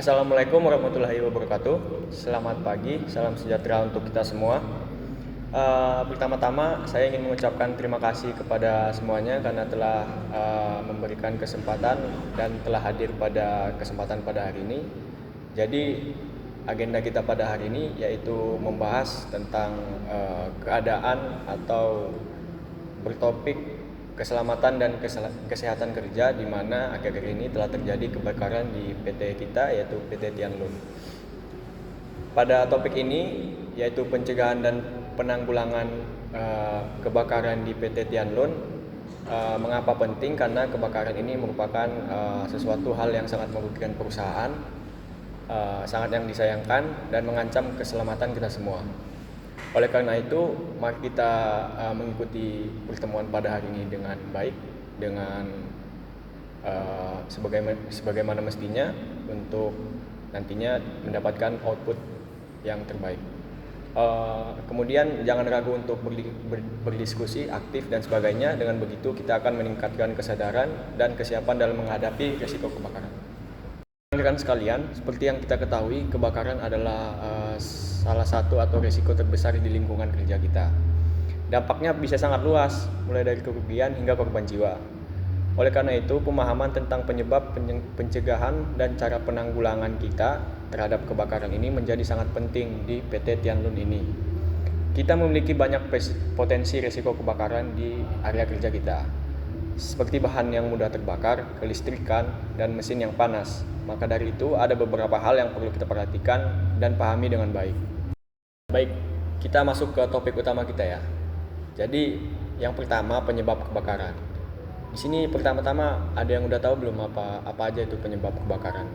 Assalamualaikum warahmatullahi wabarakatuh. Selamat pagi, salam sejahtera untuk kita semua. Pertama-tama saya ingin mengucapkan terima kasih kepada semuanya karena telah memberikan kesempatan dan telah hadir pada kesempatan pada hari ini. Jadi agenda kita pada hari ini yaitu membahas tentang keadaan atau bertopik keselamatan dan kesehatan kerja, di mana akhir-akhir ini telah terjadi kebakaran di PT kita yaitu PT Tianlun. Pada topik ini yaitu pencegahan dan penanggulangan kebakaran di PT Tianlun. Mengapa penting? Karena kebakaran ini merupakan sesuatu hal yang sangat merugikan perusahaan, sangat yang disayangkan dan mengancam keselamatan kita semua. Oleh karena itu, mari kita mengikuti pertemuan pada hari ini dengan baik, dengan sebagaimana mestinya untuk nantinya mendapatkan output yang terbaik. Kemudian jangan ragu untuk berdiskusi aktif dan sebagainya. Dengan begitu kita akan meningkatkan kesadaran dan kesiapan dalam menghadapi risiko kebakaran. Rekan sekalian, seperti yang kita ketahui, kebakaran adalah salah satu atau risiko terbesar di lingkungan kerja kita. Dampaknya bisa sangat luas, mulai dari kerugian hingga korban jiwa. Oleh karena itu, pemahaman tentang penyebab, pencegahan, dan cara penanggulangan kita terhadap kebakaran ini menjadi sangat penting di PT Tianlun ini. Kita memiliki banyak potensi risiko kebakaran di area kerja kita, seperti bahan yang mudah terbakar, kelistrikan, dan mesin yang panas. Maka dari itu ada beberapa hal yang perlu kita perhatikan dan pahami dengan baik. Baik, kita masuk ke topik utama kita ya. Jadi yang pertama, penyebab kebakaran. Di sini pertama-tama ada yang udah tahu belum apa aja itu penyebab kebakaran?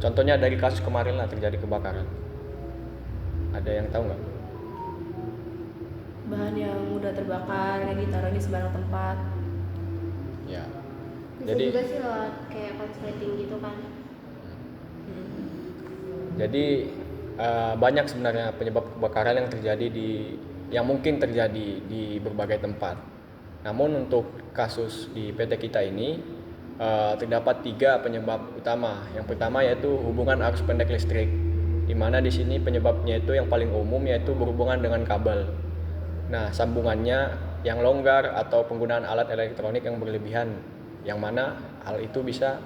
Contohnya dari kasus kemarin lah terjadi kebakaran. Ada yang tahu nggak? Bahan yang mudah terbakar yang ditaruh di sembarang tempat. Ya. Bisa Jadi juga sih lewat kayak konsleting gitu kan. Jadi banyak sebenarnya penyebab kebakaran yang mungkin terjadi di berbagai tempat. Namun untuk kasus di PT kita ini terdapat 3 penyebab utama. Yang pertama yaitu hubungan arus pendek listrik, di mana di sini penyebabnya itu yang paling umum yaitu berhubungan dengan kabel. Nah, sambungannya yang longgar atau penggunaan alat elektronik yang berlebihan, yang mana hal itu bisa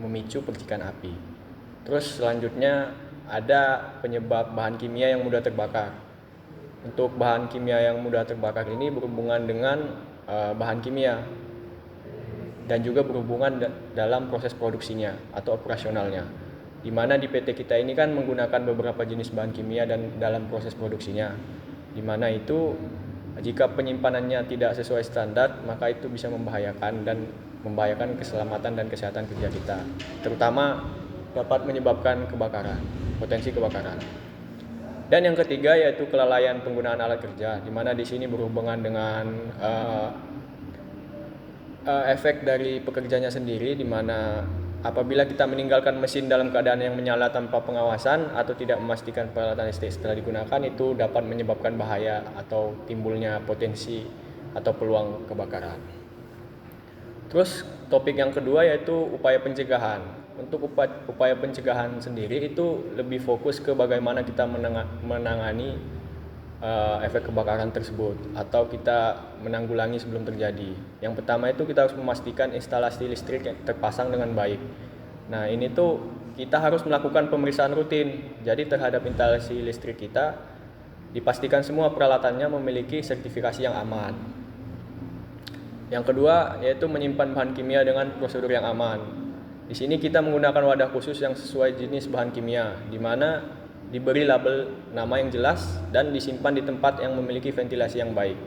memicu percikan api. Terus selanjutnya ada penyebab bahan kimia yang mudah terbakar. Untuk bahan kimia yang mudah terbakar ini berhubungan dengan bahan kimia dan juga berhubungan dalam proses produksinya atau operasionalnya. Di mana di PT kita ini kan menggunakan beberapa jenis bahan kimia dan dalam proses produksinya. Di mana itu jika penyimpanannya tidak sesuai standar, maka itu bisa membahayakan keselamatan dan kesehatan kerja kita. Terutama dapat menyebabkan kebakaran, potensi kebakaran. Dan yang ketiga yaitu kelalaian penggunaan alat kerja, di mana di sini berhubungan dengan efek dari pekerjanya sendiri, di mana apabila kita meninggalkan mesin dalam keadaan yang menyala tanpa pengawasan atau tidak memastikan peralatan listrik setelah digunakan, itu dapat menyebabkan bahaya atau timbulnya potensi atau peluang kebakaran. Terus topik yang kedua yaitu upaya pencegahan. Untuk upaya pencegahan sendiri itu lebih fokus ke bagaimana kita menangani efek kebakaran tersebut atau kita menanggulangi sebelum terjadi. Yang pertama itu kita harus memastikan instalasi listrik yang terpasang dengan baik. Nah, ini tuh kita harus melakukan pemeriksaan rutin. Jadi terhadap instalasi listrik kita dipastikan semua peralatannya memiliki sertifikasi yang aman. Yang kedua yaitu menyimpan bahan kimia dengan prosedur yang aman. Di sini kita menggunakan wadah khusus yang sesuai jenis bahan kimia, di mana diberi label nama yang jelas dan disimpan di tempat yang memiliki ventilasi yang baik.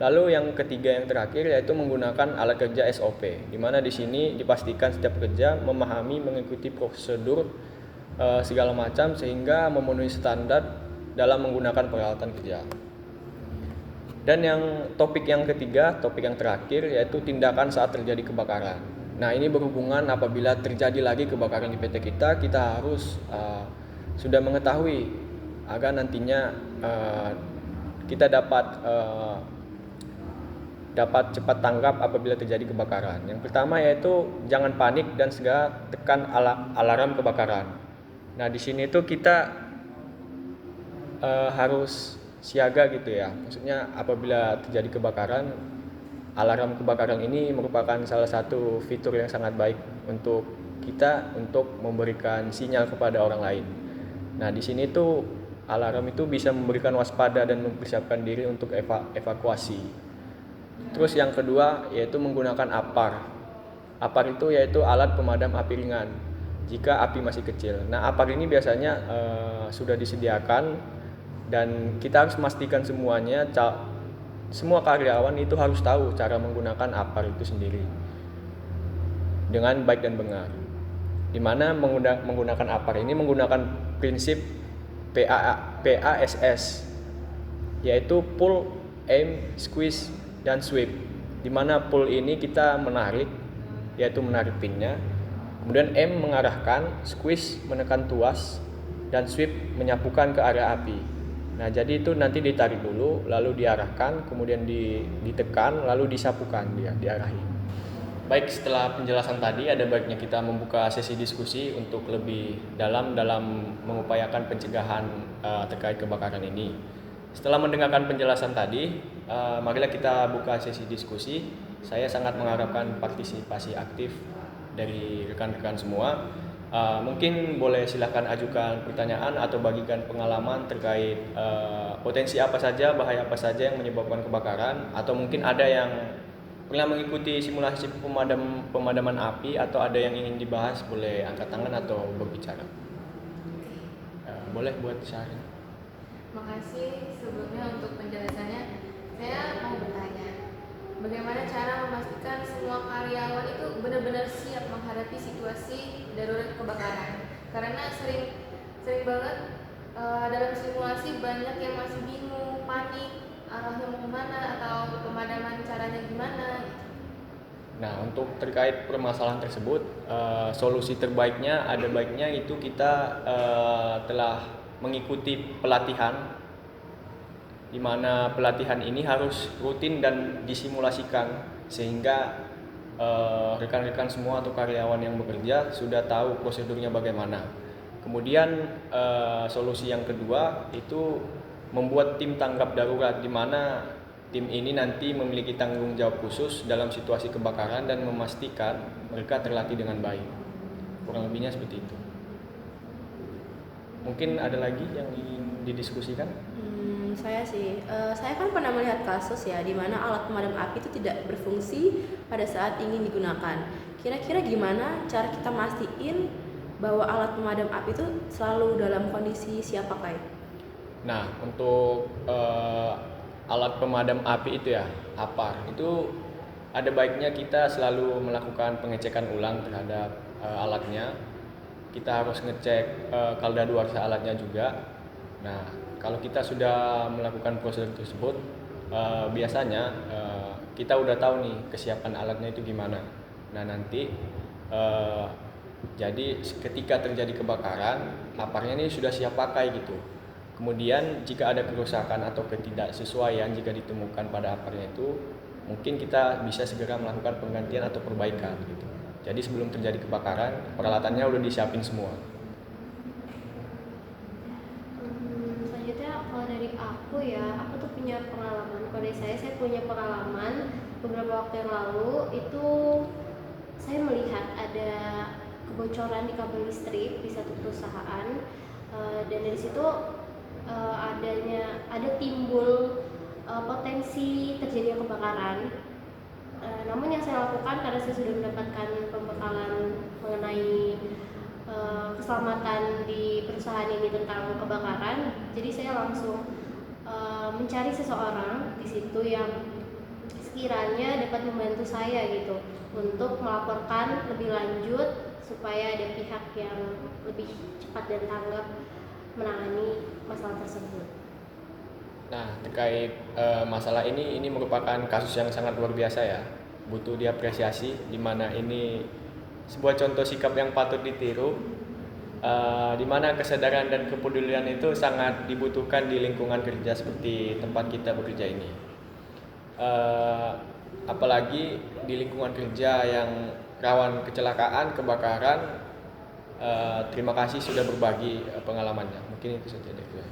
Lalu yang ketiga yang terakhir yaitu menggunakan alat kerja SOP, di mana di sini dipastikan setiap pekerja memahami mengikuti prosedur segala macam sehingga memenuhi standar dalam menggunakan peralatan kerja. Dan yang topik yang terakhir yaitu tindakan saat terjadi kebakaran. Nah, ini berhubungan apabila terjadi lagi kebakaran di PT kita harus sudah mengetahui agar nantinya kita dapat dapat cepat tanggap apabila terjadi kebakaran. Yang pertama yaitu jangan panik dan segera tekan alarm kebakaran. Nah, di sini tuh kita harus siaga gitu ya. Maksudnya apabila terjadi kebakaran, alarm kebakaran ini merupakan salah satu fitur yang sangat baik untuk kita untuk memberikan sinyal kepada orang lain. Nah, di sini tuh alarm itu bisa memberikan waspada dan mempersiapkan diri untuk evakuasi. Terus yang kedua yaitu menggunakan APAR. APAR itu yaitu alat pemadam api ringan jika api masih kecil. Nah, APAR ini biasanya sudah disediakan dan kita harus memastikan semuanya, semua karyawan itu harus tahu cara menggunakan APAR itu sendiri dengan baik dan benar. Di mana menggunakan APAR ini menggunakan prinsip PASS, yaitu pull, aim, squeeze, dan sweep. Di mana pull ini kita menarik, yaitu menarik pinnya, kemudian aim mengarahkan, squeeze menekan tuas, dan sweep menyapukan ke area api. Nah, jadi itu nanti ditarik dulu, lalu diarahkan, kemudian ditekan, lalu disapukan, diarahin. Baik, setelah penjelasan tadi, ada baiknya kita membuka sesi diskusi untuk lebih dalam mengupayakan pencegahan terkait kebakaran ini. Setelah mendengarkan penjelasan tadi, marilah kita buka sesi diskusi. Saya sangat mengharapkan partisipasi aktif dari rekan-rekan semua. Mungkin boleh silahkan ajukan pertanyaan atau bagikan pengalaman terkait potensi apa saja, bahaya apa saja yang menyebabkan kebakaran, atau mungkin ada yang pernah mengikuti simulasi pemadaman api atau ada yang ingin dibahas, boleh angkat tangan atau berbicara. Boleh buat sharing. Makasih sebelumnya untuk penjelasannya. Saya mau bertanya, bagaimana cara memastikan semua karyawan itu benar-benar siap menghadapi situasi darurat kebakaran? Karena sering banget dalam simulasi banyak yang masih bingung, panik, arahnya mau kemana atau pemadaman caranya gimana. Nah, untuk terkait permasalahan tersebut, solusi terbaiknya ada baiknya itu kita telah mengikuti pelatihan, di mana pelatihan ini harus rutin dan disimulasikan sehingga rekan-rekan semua atau karyawan yang bekerja sudah tahu prosedurnya bagaimana. Kemudian solusi yang kedua itu membuat tim tanggap darurat, di mana tim ini nanti memiliki tanggung jawab khusus dalam situasi kebakaran dan memastikan mereka terlatih dengan baik. Kurang lebihnya seperti itu. Mungkin ada lagi yang ingin didiskusikan? Saya kan pernah melihat kasus ya, di mana alat pemadam api itu tidak berfungsi pada saat ingin digunakan. Kira-kira gimana cara kita mastiin bahwa alat pemadam api itu selalu dalam kondisi siap pakai? Nah, untuk alat pemadam api itu ya, APAR, itu ada baiknya kita selalu melakukan pengecekan ulang terhadap alatnya. Kita harus ngecek kadaluarsa alatnya juga. Nah, kalau kita sudah melakukan prosedur tersebut, biasanya kita udah tahu nih kesiapan alatnya itu gimana. Nah, nanti jadi ketika terjadi kebakaran, APAR-nya ini sudah siap pakai gitu. Kemudian jika ada kerusakan atau ketidaksesuaian jika ditemukan pada APAR-nya itu, mungkin kita bisa segera melakukan penggantian atau perbaikan gitu. Jadi sebelum terjadi kebakaran, peralatannya udah disiapin semua. Selanjutnya kalau dari aku ya, aku tuh punya pengalaman. Kalau dari saya punya pengalaman beberapa waktu yang lalu itu saya melihat ada kebocoran di kabel listrik di satu perusahaan, dan dari situ ada timbul potensi terjadinya kebakaran. Namun yang saya lakukan karena saya sudah mendapatkan pembekalan mengenai keselamatan di perusahaan ini tentang kebakaran, jadi saya langsung mencari seseorang di situ yang sekiranya dapat membantu saya gitu untuk melaporkan lebih lanjut supaya ada pihak yang lebih cepat dan tanggap menangani masalah tersebut. Nah, terkait masalah ini merupakan kasus yang sangat luar biasa ya, butuh diapresiasi, di mana ini sebuah contoh sikap yang patut ditiru, di mana kesadaran dan kepedulian itu sangat dibutuhkan di lingkungan kerja seperti tempat kita bekerja ini. apalagi di lingkungan kerja yang rawan kecelakaan, kebakaran. Terima kasih sudah berbagi pengalamannya. Mungkin itu saja dari saya.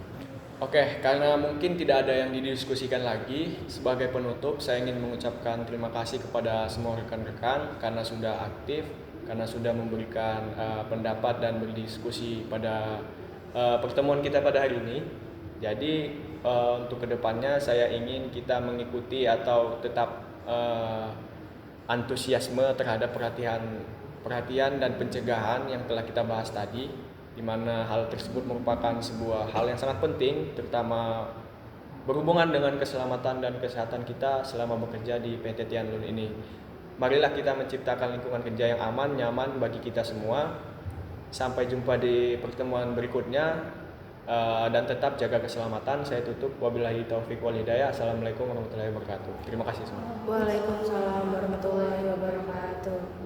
Oke, karena mungkin tidak ada yang didiskusikan lagi, sebagai penutup saya ingin mengucapkan terima kasih kepada semua rekan-rekan karena sudah aktif, karena sudah memberikan pendapat dan berdiskusi pada pertemuan kita pada hari ini. Jadi untuk kedepannya saya ingin kita mengikuti atau tetap antusiasme terhadap perhatian dan pencegahan yang telah kita bahas tadi, di mana hal tersebut merupakan sebuah hal yang sangat penting, terutama berhubungan dengan keselamatan dan kesehatan kita selama bekerja di PT Tianlun ini. Marilah kita menciptakan lingkungan kerja yang aman, nyaman bagi kita semua. Sampai jumpa di pertemuan berikutnya, dan tetap jaga keselamatan. Saya tutup, wabillahi taufik wal hidayah. Assalamualaikum warahmatullahi wabarakatuh. Terima kasih semua. Waalaikumsalam warahmatullahi wabarakatuh.